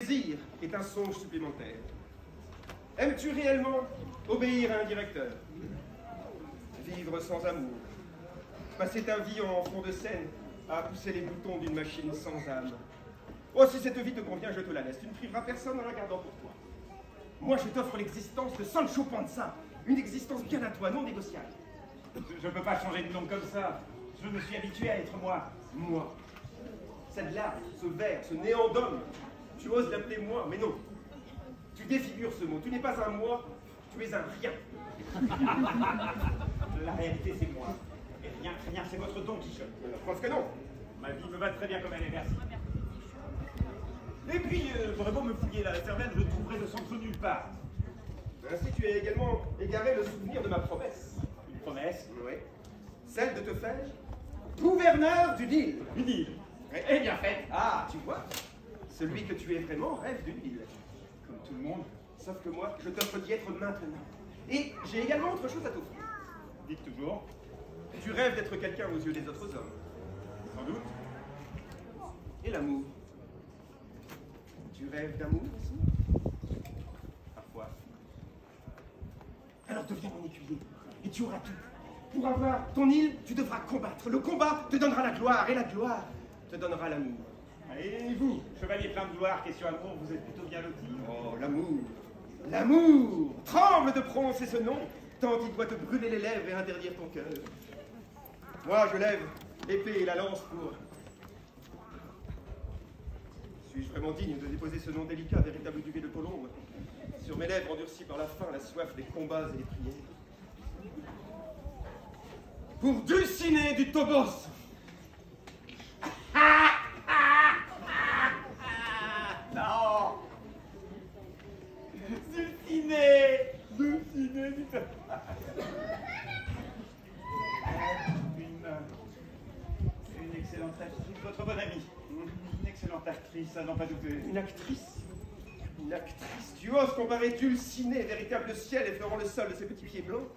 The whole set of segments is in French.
Le désir est un songe supplémentaire. Aimes-tu réellement obéir à un directeur? Vivre sans amour. Passer ta vie en fond de scène à pousser les boutons d'une machine sans âme. Oh, si cette vie te convient, je te la laisse. Tu ne priveras personne en la gardant pour toi. Moi, je t'offre l'existence de Sancho Panza. Une existence bien à toi, non négociable. Je ne peux pas changer de nom comme ça. Je me suis habitué à être moi. Moi. Celle-là, ce ver, ce néant d'homme, tu oses l'appeler moi, mais non. Tu défigures ce mot. Tu n'es pas un moi, tu es un rien. La réalité, c'est moi. Et rien, c'est votre Don Quichotte. Je pense que non. Ma vie me va très bien comme elle est, merci. Et puis, j'aurais beau me fouiller la cervelle, je trouverai le centre nulle part. Ainsi, tu as également égaré le souvenir de ma promesse. Une promesse? Oui. Celle de te faire gouverneur du Nil. Une île. Eh bien fait. Ah, tu vois, celui que tu es vraiment rêve d'une île. Comme tout le monde. Sauf que moi, je t'offre d'y être maintenant. Et j'ai également autre chose à t'offrir. Dites toujours. Tu rêves d'être quelqu'un aux yeux des autres hommes. Sans doute. Et l'amour. Tu rêves d'amour aussi? Parfois. Alors deviens mon écuyer, et tu auras tout. Pour avoir ton île, tu devras combattre. Le combat te donnera la gloire, et la gloire te donnera l'amour. Et vous, chevalier plein de gloire, question amour, vous êtes plutôt bien loti. Oh, l'amour. L'amour tremble de prononcer ce nom, tant il doit te brûler les lèvres et interdire ton cœur. Moi, je lève l'épée et la lance pour... Suis-je vraiment digne de déposer ce nom délicat, véritable duvet de colombe, sur mes lèvres endurcies par la faim, la soif des combats et des prières? Pour Dulcinée du Tobos. Non. Dulcinée du Une excellente actrice, votre bonne amie. Une excellente actrice, à n'en pas douter. Une actrice? Une actrice? Tu oses comparer Dulcinée, véritable ciel effleurant le sol de ses petits pieds blancs,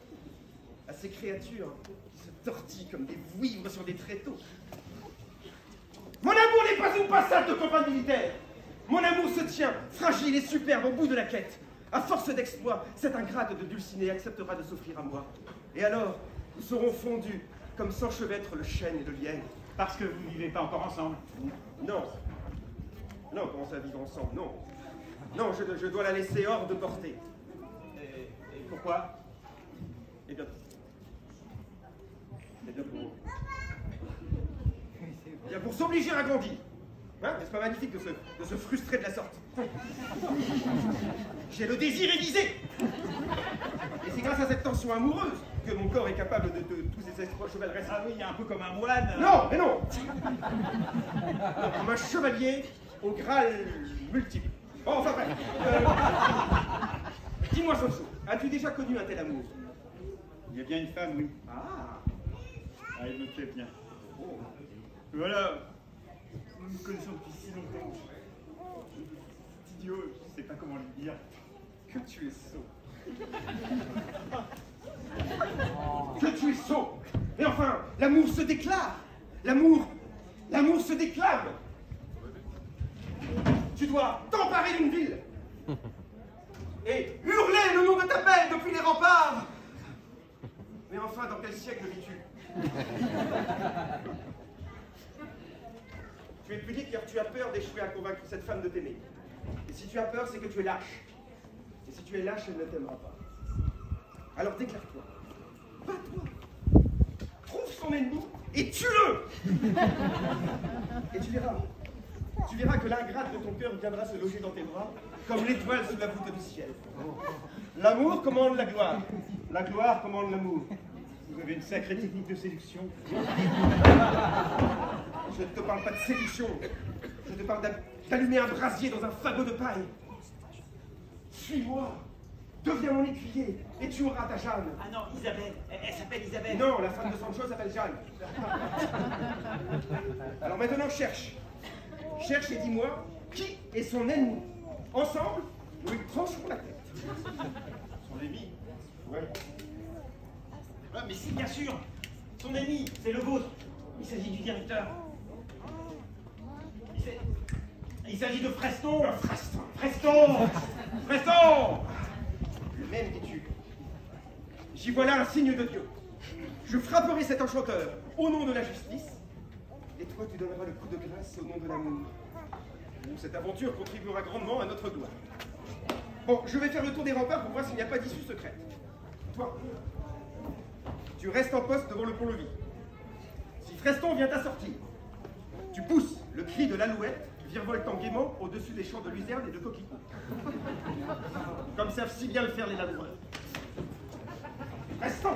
à ces créatures qui se tortillent comme des vouivres sur des tréteaux? Mon amour n'est pas une passade de campagne militaire. Mon amour se tient, fragile et superbe, au bout de la quête. À force d'exploits, cette ingrate de Dulcinée acceptera de s'offrir à moi. Et alors, nous serons fondus, comme s'enchevêtrent le chêne et le lièvre. Parce que vous ne vivez pas encore ensemble. Non. Non, comment ça vivre ensemble? Non. Non, je dois la laisser hors de portée. Et pourquoi? Eh bien pour... Eh bien pour s'obliger à grandir. Hein? N'est-ce pas magnifique de se frustrer de la sorte? J'ai le désir aiguisé. Et c'est grâce à cette tension amoureuse que mon corps est capable de tous ces exploits chevaleresques. Ah oui, un peu comme un moine. Non, mais non. Non, comme un chevalier au Graal multiple. Bon, enfin bref. Dis-moi, Sancho, as-tu déjà connu un tel amour? Il y a bien une femme, oui. Ah, Elle me plaît bien. oh. Voilà. Nous nous connaissons depuis si longtemps. C'est idiot, je ne sais pas comment le dire. Que tu es sot. Que tu es sot. Mais enfin, l'amour se déclare. L'amour se déclame. Tu dois t'emparer d'une ville et hurler le nom de ta belle depuis les remparts. Mais enfin, dans quel siècle vis-tu? Tu es pudique car tu as peur d'échouer à convaincre cette femme de t'aimer. Et si tu as peur, c'est que tu es lâche. Et si tu es lâche, elle ne t'aimera pas. Alors déclare-toi. Va-toi. Trouve son ennemi et tue-le. Et tu verras. Tu verras que l'ingrate de ton cœur viendra se loger dans tes bras comme l'étoile sous la voûte du ciel. L'amour commande la gloire. La gloire commande l'amour. Vous avez une sacrée technique de séduction. Je ne te parle pas de séduction. Je te parle d'allumer un brasier dans un fagot de paille. Suis-moi. Deviens mon écuyer et tu auras ta Jeanne. Ah non, Isabelle. Elle s'appelle Isabelle. Non, la femme de Sancho s'appelle Jeanne. Alors maintenant, cherche. Cherche et dis-moi qui est son ennemi. Ensemble, nous lui trancherons la tête. Son ennemi? Ouais. Ah, mais si, bien sûr. Son ennemi, c'est le vôtre. Il s'agit du directeur. Il s'agit de Freston. Freston. Freston. Freston. Le même dis-tu. J'y vois là un signe de Dieu. Je frapperai cet enchanteur au nom de la justice, et toi tu donneras le coup de grâce au nom de l'amour. Cette aventure contribuera grandement à notre gloire. Bon, je vais faire le tour des remparts pour voir s'il n'y a pas d'issue secrète. Toi, tu restes en poste devant le pont-levis. Si Freston vient à sortir, tu pousses le cri de l'alouette virevoltant gaiement au-dessus des champs de luzerne et de coquelicots. Comme savent si bien le faire les laboureurs. Freston!